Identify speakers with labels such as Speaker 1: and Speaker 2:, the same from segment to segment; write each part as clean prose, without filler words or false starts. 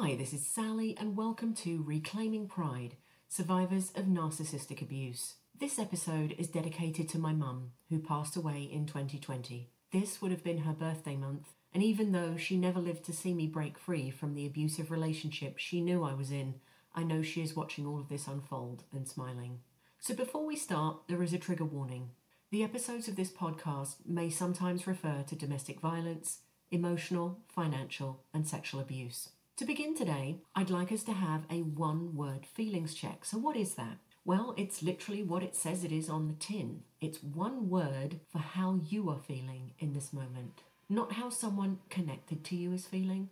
Speaker 1: Hi, this is Sally and welcome to Reclaiming Pride, Survivors of Narcissistic Abuse. This episode is dedicated to my mum, who passed away in 2020. This would have been her birthday month, and even though she never lived to see me break free from the abusive relationship she knew I was in, I know she is watching all of this unfold and smiling. So before we start, there is a trigger warning. The episodes of this podcast may sometimes refer to domestic violence, emotional, financial, and sexual abuse. To begin today, I'd like us to have a one-word feelings check. So what is that? Well, it's literally what it says it is on the tin. It's one word for how you are feeling in this moment. Not how someone connected to you is feeling,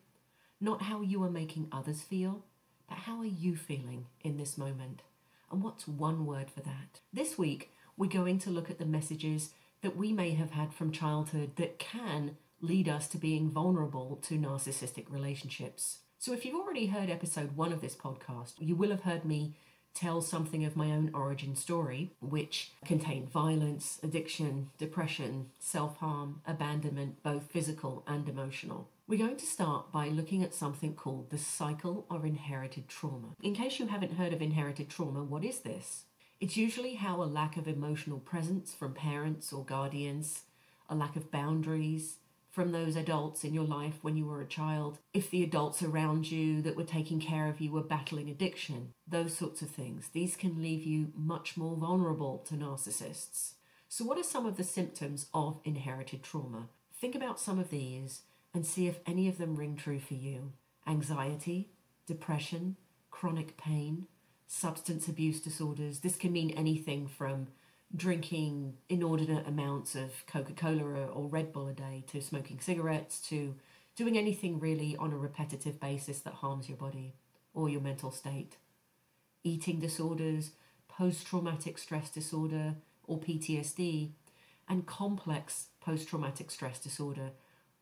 Speaker 1: not how you are making others feel, but how are you feeling in this moment? And what's one word for that? This week, we're going to look at the messages that we may have had from childhood that can lead us to being vulnerable to narcissistic relationships. So if you've already heard episode 1 of this podcast, you will have heard me tell something of my own origin story, which contained violence, addiction, depression, self-harm, abandonment, both physical and emotional. We're going to start by looking at something called the cycle of inherited trauma. In case you haven't heard of inherited trauma, what is this? It's usually how a lack of emotional presence from parents or guardians, a lack of boundaries from those adults in your life when you were a child, if the adults around you that were taking care of you were battling addiction, those sorts of things. These can leave you much more vulnerable to narcissists. So what are some of the symptoms of inherited trauma? Think about some of these and see if any of them ring true for you. Anxiety, depression, chronic pain, substance abuse disorders. This can mean anything from drinking inordinate amounts of Coca-Cola or Red Bull a day to smoking cigarettes to doing anything really on a repetitive basis that harms your body or your mental state. Eating disorders, post-traumatic stress disorder or PTSD, and complex post-traumatic stress disorder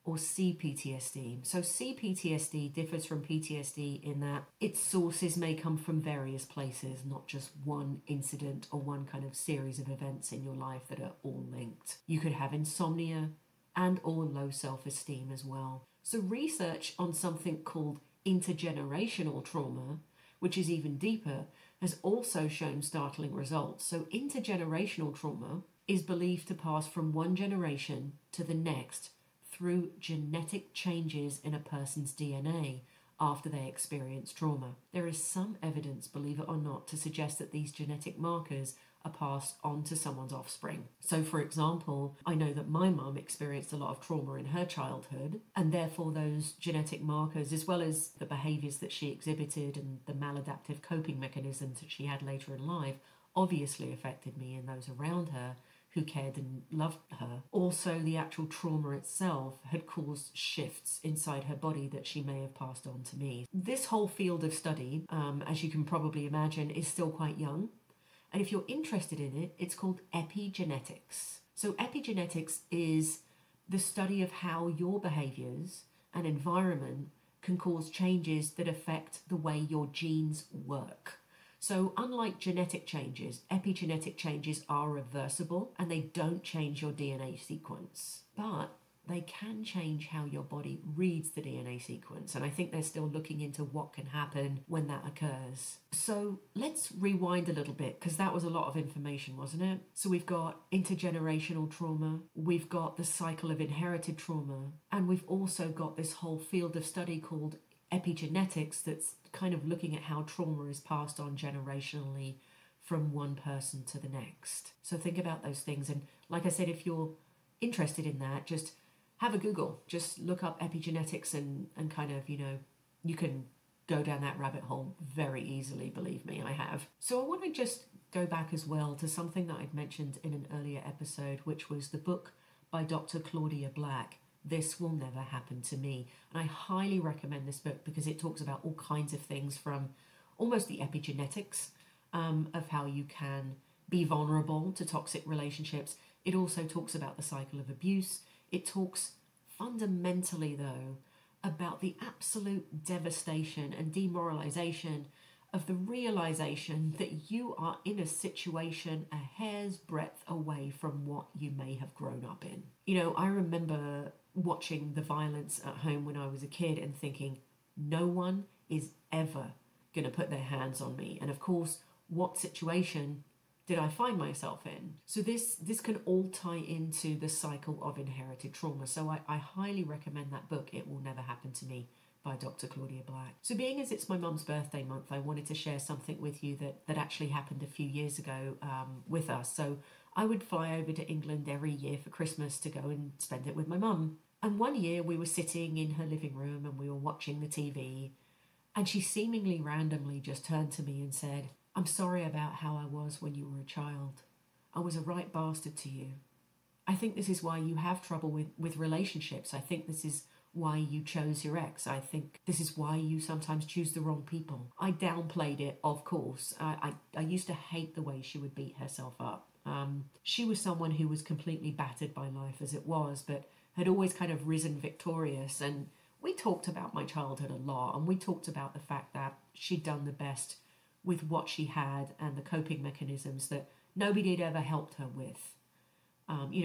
Speaker 1: or CPTSD. So CPTSD differs from PTSD in that its sources may come from various places, not just one incident or one kind of series of events in your life that are all linked. You could have insomnia and or low self-esteem as well. So research on something called intergenerational trauma, which is even deeper, has also shown startling results. So intergenerational trauma is believed to pass from one generation to the next through genetic changes in a person's DNA after they experience trauma. There is some evidence, believe it or not, to suggest that these genetic markers are passed on to someone's offspring. So for example, I know that my mum experienced a lot of trauma in her childhood, and therefore those genetic markers, as well as the behaviours that she exhibited and the maladaptive coping mechanisms that she had later in life, obviously affected me and those around her who cared and loved her. Also, the actual trauma itself had caused shifts inside her body that she may have passed on to me. This whole field of study, as you can probably imagine, is still quite young. And if you're interested in it, it's called epigenetics. So epigenetics is the study of how your behaviors and environment can cause changes that affect the way your genes work. So unlike genetic changes, epigenetic changes are reversible and they don't change your DNA sequence, but they can change how your body reads the DNA sequence. And I think they're still looking into what can happen when that occurs. So let's rewind a little bit, because that was a lot of information, wasn't it? So we've got intergenerational trauma, we've got the cycle of inherited trauma, and we've also got this whole field of study called epigenetics that's kind of looking at how trauma is passed on generationally from one person to the next. So think about those things. And like I said, if you're interested in that, just have a Google. Just look up epigenetics and kind of, you can go down that rabbit hole very easily, believe me, I have. So I want to just go back as well to something that I'd mentioned in an earlier episode, which was the book by Dr. Claudia Black, This Will Never Happen to Me. And I highly recommend this book because it talks about all kinds of things from almost the epigenetics of how you can be vulnerable to toxic relationships. It also talks about the cycle of abuse. It talks fundamentally, though, about the absolute devastation and demoralization of the realization that you are in a situation a hair's breadth away from what you may have grown up in. I remember watching the violence at home when I was a kid and thinking, no one is ever going to put their hands on me. And of course, what situation did I find myself in? So this can all tie into the cycle of inherited trauma. So I highly recommend that book, It Will Never Happen to Me, by Dr. Claudia Black. So being as it's my mum's birthday month, I wanted to share something with you that actually happened a few years ago with us. So I would fly over to England every year for Christmas to go and spend it with my mum. And one year we were sitting in her living room and we were watching the TV, and she seemingly randomly just turned to me and said, "I'm sorry about how I was when you were a child. I was a right bastard to you. I think this is why you have trouble with relationships. I think this is why you chose your ex. I think this is why you sometimes choose the wrong people." I downplayed it, of course. I used to hate the way she would beat herself up. She was someone who was completely battered by life as it was, but had always kind of risen victorious. And we talked about my childhood a lot, and we talked about the fact that she'd done the best with what she had and the coping mechanisms that nobody had ever helped her with.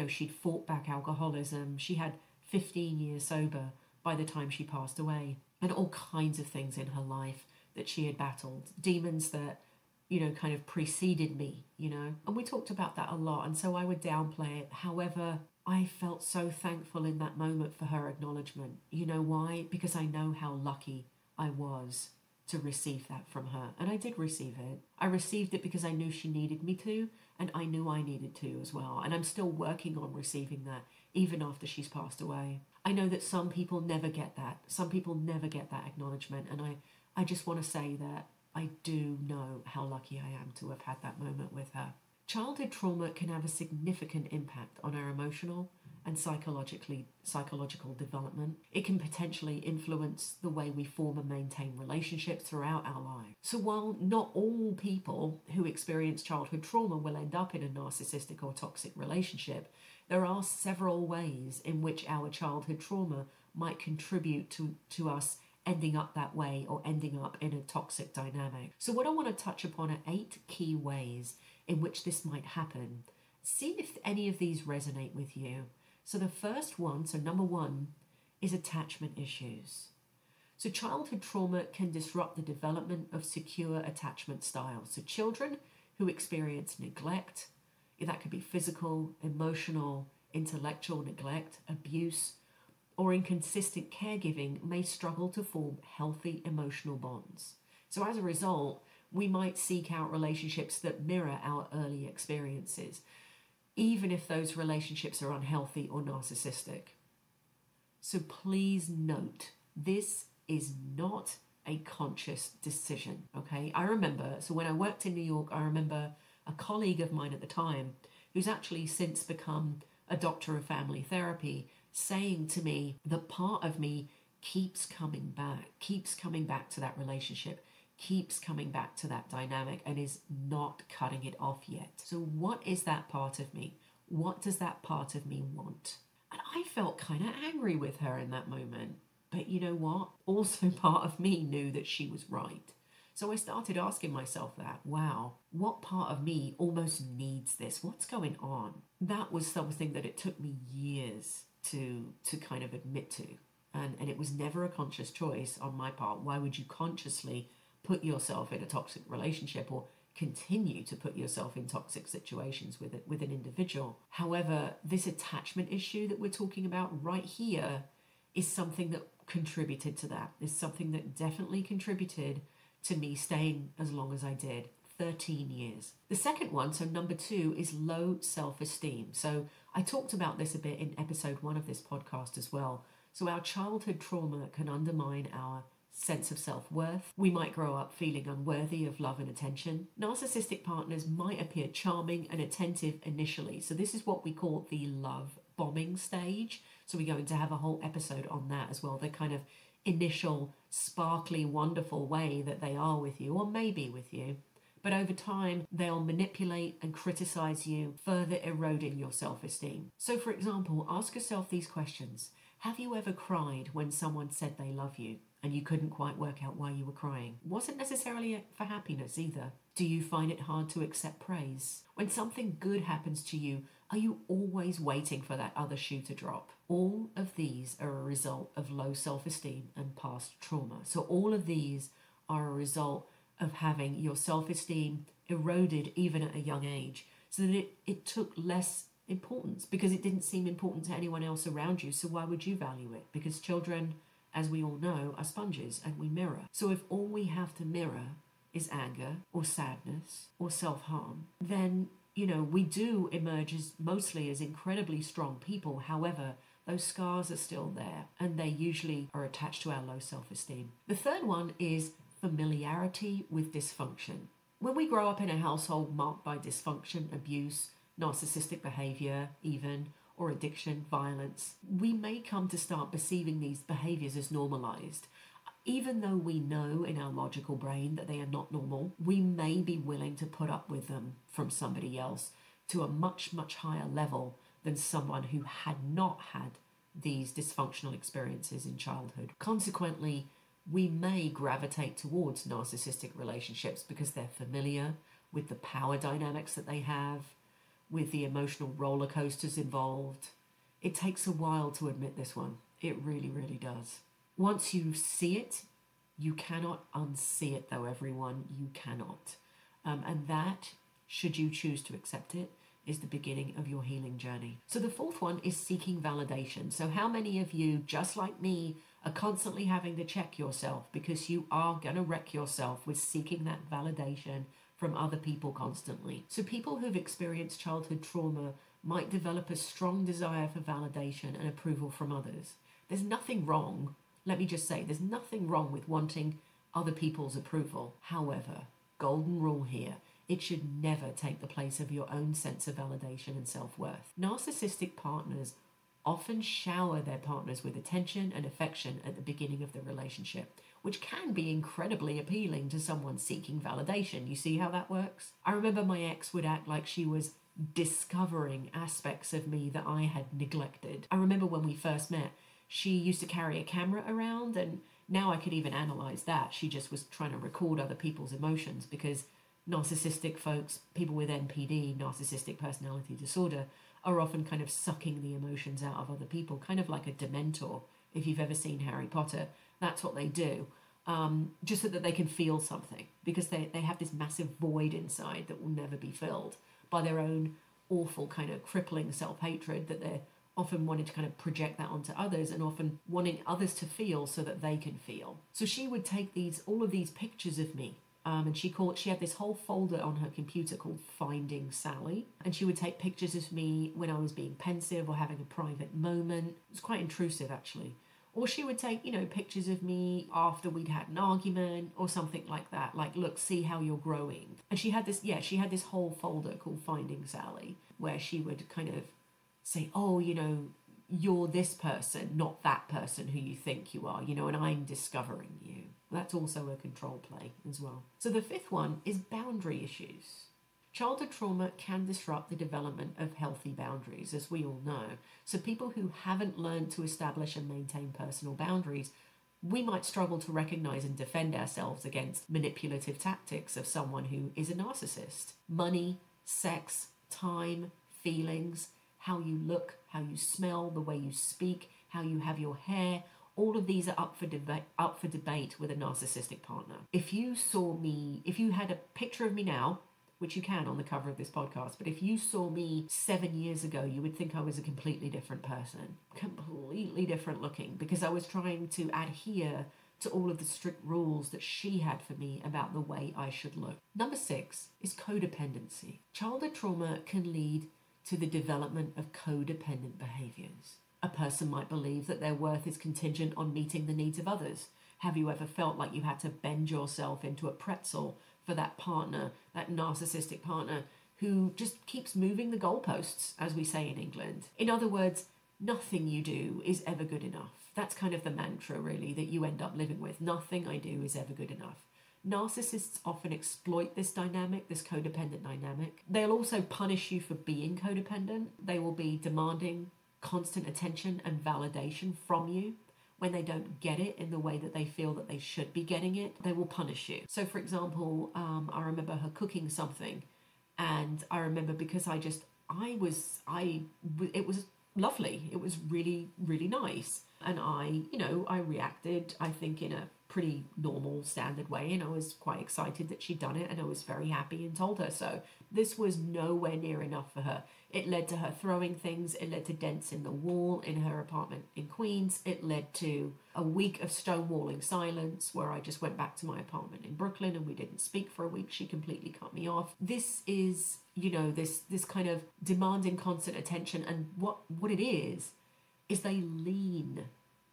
Speaker 1: She'd fought back alcoholism. She had 15 years sober by the time she passed away, and all kinds of things in her life that she had battled, demons that, kind of preceded me, and we talked about that a lot. And so I would downplay it. However, I felt so thankful in that moment for her acknowledgement. You know why? Because I know how lucky I was to receive that from her. And I did receive it. I received it because I knew she needed me to, and I knew I needed to as well. And I'm still working on receiving that, even after she's passed away. I know that some people never get that. Some people never get that acknowledgement. And I just want to say that I do know how lucky I am to have had that moment with her. Childhood trauma can have a significant impact on our emotional and psychological development. It can potentially influence the way we form and maintain relationships throughout our lives. So while not all people who experience childhood trauma will end up in a narcissistic or toxic relationship, there are several ways in which our childhood trauma might contribute to us ending up that way or ending up in a toxic dynamic. So what I want to touch upon are 8 key ways in which this might happen. See if any of these resonate with you. So the first one, so number 1, is attachment issues. So childhood trauma can disrupt the development of secure attachment styles. So children who experience neglect, that could be physical, emotional, intellectual neglect, abuse, or inconsistent caregiving, may struggle to form healthy emotional bonds. So as a result, we might seek out relationships that mirror our early experiences, even if those relationships are unhealthy or narcissistic. So please note, this is not a conscious decision, okay? I remember, so when I worked in New York, I remember a colleague of mine at the time, who's actually since become a doctor of family therapy, saying to me that part of me keeps coming back to that relationship, keeps coming back to that dynamic, and is not cutting it off yet. So what is that part of me? What does that part of me want? And I felt kind of angry with her in that moment. But you know what? Also part of me knew that she was right. So I started asking myself that, wow, what part of me almost needs this? What's going on? That was something that it took me years to kind of admit to. And it was never a conscious choice on my part. Why would you consciously put yourself in a toxic relationship or continue to put yourself in toxic situations with an individual? However, this attachment issue that we're talking about right here is something that contributed to that. Is something that definitely contributed to me staying as long as I did, 13 years. The second one, so number 2, is low self-esteem. So I talked about this a bit in episode 1 of this podcast as well. So our childhood trauma can undermine our sense of self-worth. We might grow up feeling unworthy of love and attention. Narcissistic partners might appear charming and attentive initially. So this is what we call the love bombing stage. So we're going to have a whole episode on that as well. The kind of initial sparkly, wonderful way that they are with you, or maybe with you. But over time, they'll manipulate and criticize you, further eroding your self-esteem. So for example, ask yourself these questions. Have you ever cried when someone said they love you? and you couldn't quite work out why you were crying. Wasn't necessarily for happiness either. Do you find it hard to accept praise? When something good happens to you, are you always waiting for that other shoe to drop? All of these are a result of low self-esteem and past trauma. So all of these are a result of having your self-esteem eroded even at a young age, so that it took less importance because it didn't seem important to anyone else around you. So why would you value it? Because children, as we all know, are sponges and we mirror. So if all we have to mirror is anger or sadness or self-harm, then, we do emerge mostly as incredibly strong people. However, those scars are still there and they usually are attached to our low self-esteem. The third one is familiarity with dysfunction. When we grow up in a household marked by dysfunction, abuse, narcissistic behavior even, or addiction, violence, we may come to start perceiving these behaviors as normalized. Even though we know in our logical brain that they are not normal, we may be willing to put up with them from somebody else to a much, much higher level than someone who had not had these dysfunctional experiences in childhood. Consequently, we may gravitate towards narcissistic relationships because they're familiar with the power dynamics that they have, with the emotional roller coasters involved. It takes a while to admit this one. It really, really does. Once you see it, you cannot unsee it though, everyone. You cannot. And that, should you choose to accept it, is the beginning of your healing journey. So the fourth one is seeking validation. So how many of you, just like me, are constantly having to check yourself because you are going to wreck yourself with seeking that validation from other people constantly? So people who've experienced childhood trauma might develop a strong desire for validation and approval from others. There's nothing wrong, let me just say, there's nothing wrong with wanting other people's approval. However, golden rule here, it should never take the place of your own sense of validation and self-worth. Narcissistic partners often shower their partners with attention and affection at the beginning of the relationship, which can be incredibly appealing to someone seeking validation. You see how that works? I remember my ex would act like she was discovering aspects of me that I had neglected. I remember when we first met, she used to carry a camera around, and now I could even analyze that. She just was trying to record other people's emotions, because narcissistic folks, people with NPD, narcissistic personality disorder, are often kind of sucking the emotions out of other people, kind of like a dementor. If you've ever seen Harry Potter, that's what they do, just so that they can feel something, because they have this massive void inside that will never be filled by their own awful kind of crippling self-hatred that they're often wanting to kind of project that onto others, and often wanting others to feel so that they can feel. So she would take all of these pictures of me, and she had this whole folder on her computer called Finding Sally, and she would take pictures of me when I was being pensive or having a private moment. It was quite intrusive, actually. Or she would take, pictures of me after we'd had an argument or something like that. Like, look, see how you're growing. And she had this whole folder called Finding Sally, where she would kind of say, oh, you're this person, not that person who you think you are, and I'm discovering you. That's also a control play as well. So the fifth one is boundary issues. Childhood trauma can disrupt the development of healthy boundaries, as we all know. So people who haven't learned to establish and maintain personal boundaries, we might struggle to recognize and defend ourselves against manipulative tactics of someone who is a narcissist. Money, sex, time, feelings, how you look, how you smell, the way you speak, how you have your hair, all of these are up for debate with a narcissistic partner. If you had a picture of me now, which you can on the cover of this podcast, but if you saw me 7 years ago, you would think I was a completely different person, completely different looking, because I was trying to adhere to all of the strict rules that she had for me about the way I should look. Number 6 is codependency. Childhood trauma can lead to the development of codependent behaviors. A person might believe that their worth is contingent on meeting the needs of others. Have you ever felt like you had to bend yourself into a pretzel for that partner, that narcissistic partner who just keeps moving the goalposts, as we say in England? In other words, nothing you do is ever good enough. That's kind of the mantra, really, that you end up living with. Nothing I do is ever good enough. Narcissists often exploit this dynamic, this codependent dynamic. They'll also punish you for being codependent. They will be demanding constant attention and validation from you, when they don't get it in the way that they feel that they should be getting it, they will punish you. So for example, I remember her cooking something, and I remember because it was lovely. It was really, really nice. And I reacted, I think, in a pretty normal, standard way. And I was quite excited that she'd done it. And I was very happy and told her so. This was nowhere near enough for her. It led to her throwing things. It led to dents in the wall in her apartment in Queens. It led to a week of stonewalling silence where I just went back to my apartment in Brooklyn and we didn't speak for a week. She completely cut me off. This is, this kind of demanding constant attention. And what it is they lean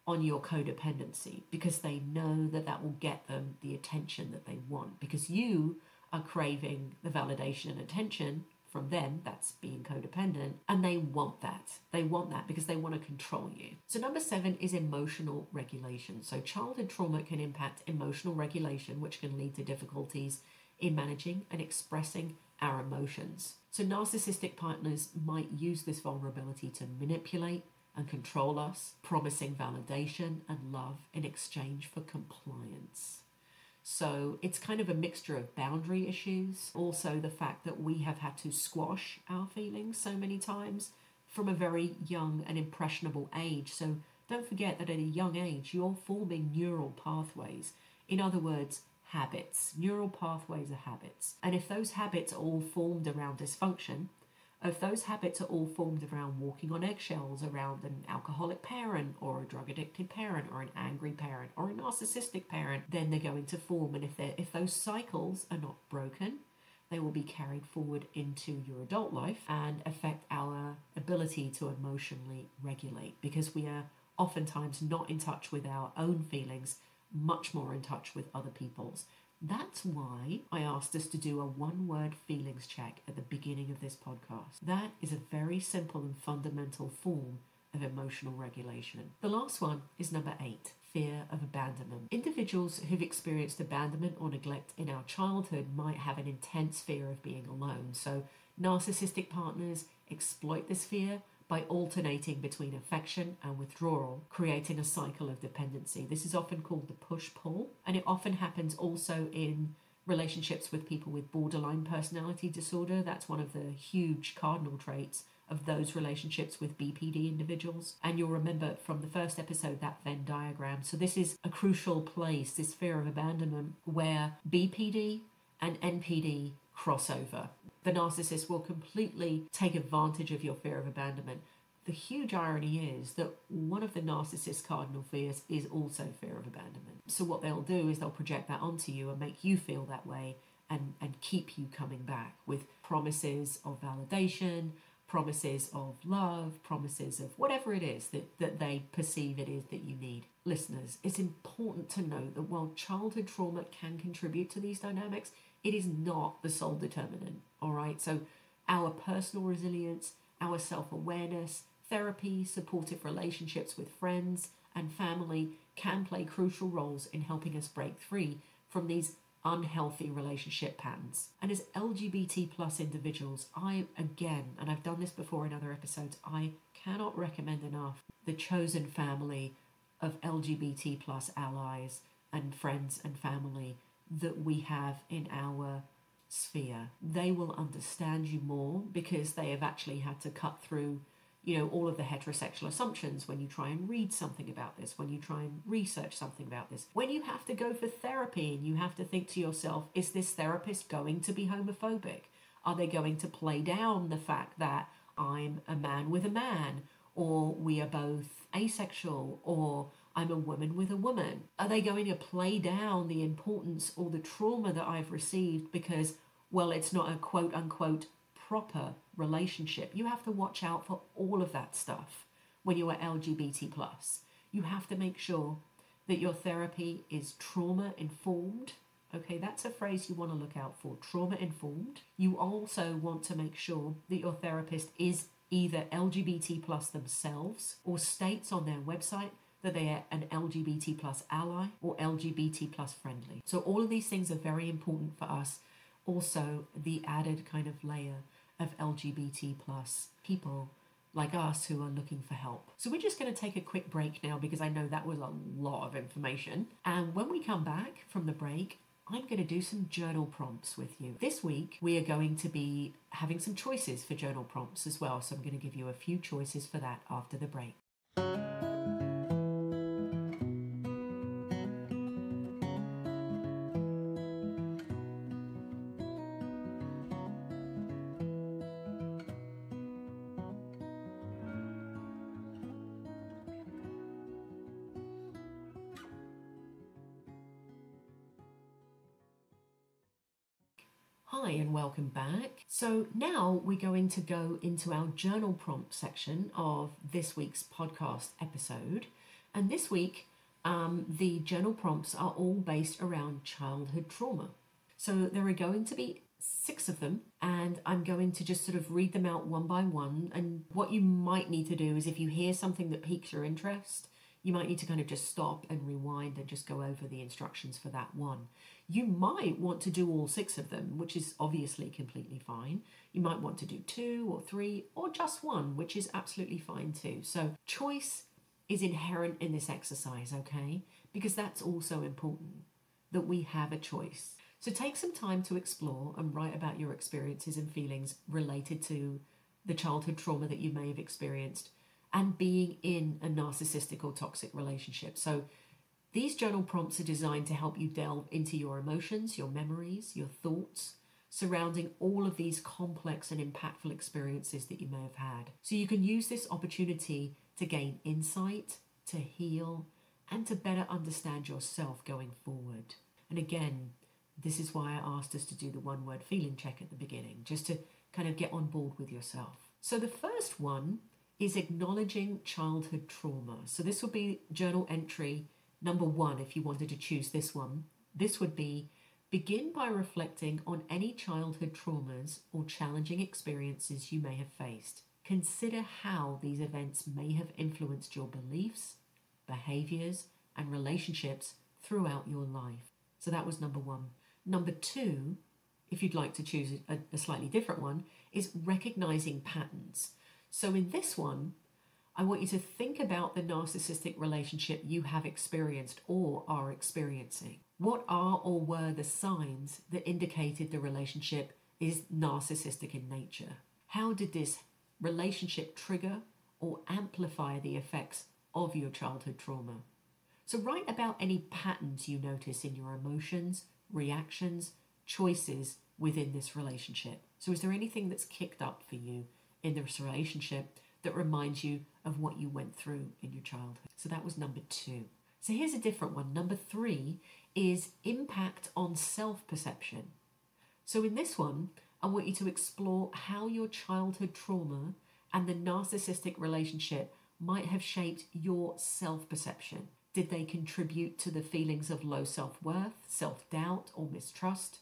Speaker 1: on your codependency because they know that will get them the attention that they want, because you are craving the validation and attention from them. That's being codependent, and they want that. They want that because they want to control you. So number 7 is emotional regulation. So childhood trauma can impact emotional regulation, which can lead to difficulties in managing and expressing our emotions. So narcissistic partners might use this vulnerability to manipulate and control us, promising validation and love in exchange for compliance. So it's kind of a mixture of boundary issues, also the fact that we have had to squash our feelings so many times from a very young and impressionable age. So don't forget that at a young age, you're forming neural pathways. In other words, habits. Neural pathways are habits. And if those habits are all formed around dysfunction, if those habits are all formed around walking on eggshells, around an alcoholic parent or a drug-addicted parent or an angry parent or a narcissistic parent, then they're going to form. And if those cycles are not broken, they will be carried forward into your adult life and affect our ability to emotionally regulate, because we are oftentimes not in touch with our own feelings, much more in touch with other people's. That's why I asked us to do a one-word feelings check at the beginning of this podcast. That is a very simple and fundamental form of emotional regulation. The last one is number 8, fear of abandonment. Individuals who've experienced abandonment or neglect in our childhood might have an intense fear of being alone. So narcissistic partners exploit this fear by alternating between affection and withdrawal, creating a cycle of dependency. This is often called the push-pull, and it often happens also in relationships with people with borderline personality disorder. That's one of the huge cardinal traits of those relationships with BPD individuals. And you'll remember from the first episode that Venn diagram. So this is a crucial place, this fear of abandonment, where BPD and NPD cross over. The narcissist will completely take advantage of your fear of abandonment. The huge irony is that one of the narcissist's cardinal fears is also fear of abandonment. So what they'll do is they'll project that onto you and make you feel that way and keep you coming back with promises of validation, promises of love, promises of whatever it is that they perceive it is that you need. Listeners, it's important to note that while childhood trauma can contribute to these dynamics, it is not the sole determinant, all right? So our personal resilience, our self-awareness, therapy, supportive relationships with friends and family can play crucial roles in helping us break free from these unhealthy relationship patterns. And as LGBT plus individuals, and I've done this before in other episodes, I cannot recommend enough the chosen family of LGBT plus allies and friends and family that we have in our sphere. They will understand you more because they have actually had to cut through, all of the heterosexual assumptions when you try and read something about this, when you try and research something about this, when you have to go for therapy and you have to think to yourself, is this therapist going to be homophobic? Are they going to play down the fact that I'm a man with a man, or we are both asexual, or I'm a woman with a woman? Are they going to play down the importance or the trauma that I've received because, well, it's not a quote unquote proper relationship? You have to watch out for all of that stuff when you are LGBT plus. You have to make sure that your therapy is trauma informed. Okay, that's a phrase you want to look out for, trauma informed. You also want to make sure that your therapist is either LGBT plus themselves or states on their website that they are an LGBT plus ally or LGBT plus friendly. So all of these things are very important for us. Also, the added kind of layer of LGBT plus people like us who are looking for help. So we're just going to take a quick break now because I know that was a lot of information. And when we come back from the break, I'm going to do some journal prompts with you. This week, we are going to be having some choices for journal prompts as well. So I'm going to give you a few choices for that after the break. Hi and welcome back. So now we're going to go into our journal prompt section of this week's podcast episode. And this week, the journal prompts are all based around childhood trauma. So there are going to be 6 of them, and I'm going to just sort of read them out one by one. And what you might need to do is if you hear something that piques your interest, you might need to kind of just stop and rewind and just go over the instructions for that one. You might want to do all 6 of them, which is obviously completely fine. You might want to do 2 or 3 or just 1, which is absolutely fine too. So choice is inherent in this exercise, okay? Because that's also important, that we have a choice. So take some time to explore and write about your experiences and feelings related to the childhood trauma that you may have experienced and being in a narcissistic or toxic relationship. So these journal prompts are designed to help you delve into your emotions, your memories, your thoughts surrounding all of these complex and impactful experiences that you may have had. So you can use this opportunity to gain insight, to heal, and to better understand yourself going forward. And again, this is why I asked us to do the one-word feeling check at the beginning, just to kind of get on board with yourself. So the first one is acknowledging childhood trauma. So this would be journal entry number 1 if you wanted to choose this one. This would be begin by reflecting on any childhood traumas or challenging experiences you may have faced. Consider how these events may have influenced your beliefs, behaviors, and relationships throughout your life. So that was number 1. Number 2, if you'd like to choose a slightly different one, is recognizing patterns. So in this one, I want you to think about the narcissistic relationship you have experienced or are experiencing. What are or were the signs that indicated the relationship is narcissistic in nature? How did this relationship trigger or amplify the effects of your childhood trauma? So write about any patterns you notice in your emotions, reactions, choices within this relationship. So is there anything that's kicked up for you in this relationship that reminds you of what you went through in your childhood? So that was number 2. So here's a different one. Number 3 is impact on self-perception. So in this one, I want you to explore how your childhood trauma and the narcissistic relationship might have shaped your self-perception. Did they contribute to the feelings of low self-worth, self-doubt, or mistrust?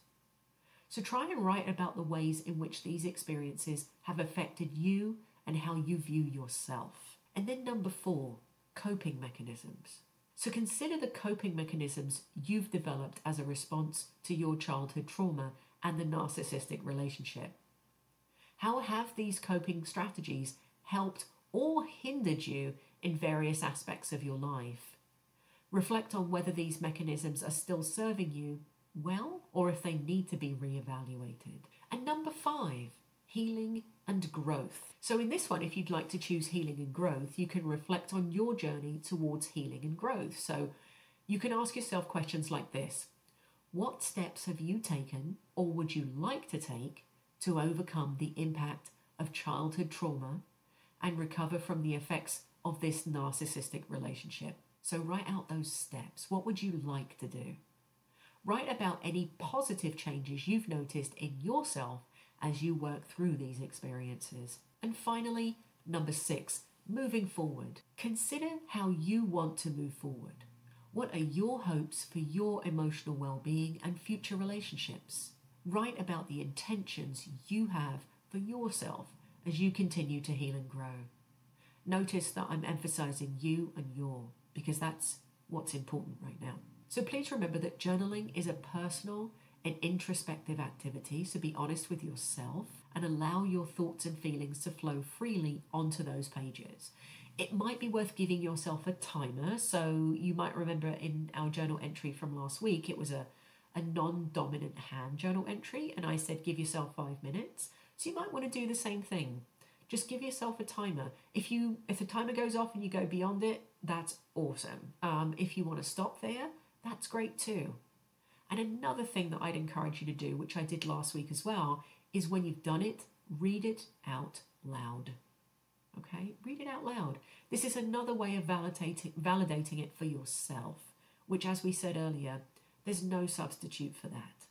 Speaker 1: So try and write about the ways in which these experiences have affected you and how you view yourself. And then number 4, coping mechanisms. So consider the coping mechanisms you've developed as a response to your childhood trauma and the narcissistic relationship. How have these coping strategies helped or hindered you in various aspects of your life? Reflect on whether these mechanisms are still serving you well or if they need to be reevaluated. And number 5, healing and growth. So in this one, if you'd like to choose healing and growth, you can reflect on your journey towards healing and growth. So you can ask yourself questions like this. What steps have you taken or would you like to take to overcome the impact of childhood trauma and recover from the effects of this narcissistic relationship? So write out those steps. What would you like to do? Write about any positive changes you've noticed in yourself as you work through these experiences. And finally, number 6, moving forward. Consider how you want to move forward. What are your hopes for your emotional well-being and future relationships? Write about the intentions you have for yourself as you continue to heal and grow. Notice that I'm emphasizing you and your, because that's what's important right now. So please remember that journaling is a personal, an introspective activity, so be honest with yourself and allow your thoughts and feelings to flow freely onto those pages. It might be worth giving yourself a timer. So you might remember in our journal entry from last week, it was a non-dominant hand journal entry, and I said give yourself 5 minutes. So you might want to do the same thing. Just give yourself a timer. If the timer goes off and you go beyond it, that's awesome. If you want to stop there, that's great too. And another thing that I'd encourage you to do, which I did last week as well, is when you've done it, read it out loud. Okay, read it out loud. This is another way of validating it for yourself, which, as we said earlier, there's no substitute for that.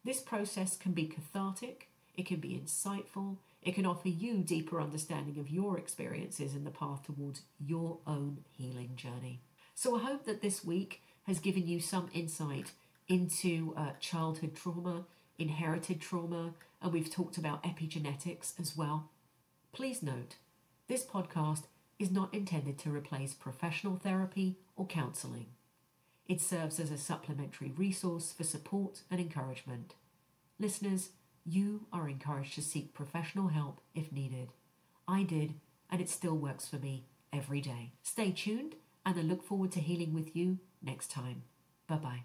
Speaker 1: This process can be cathartic, it can be insightful, it can offer you deeper understanding of your experiences and the path towards your own healing journey. So I hope that this week has given you some insight into childhood trauma, inherited trauma, and we've talked about epigenetics as well. Please note, this podcast is not intended to replace professional therapy or counselling. It serves as a supplementary resource for support and encouragement. Listeners, you are encouraged to seek professional help if needed. I did, and it still works for me every day. Stay tuned, and I look forward to healing with you next time. Bye-bye.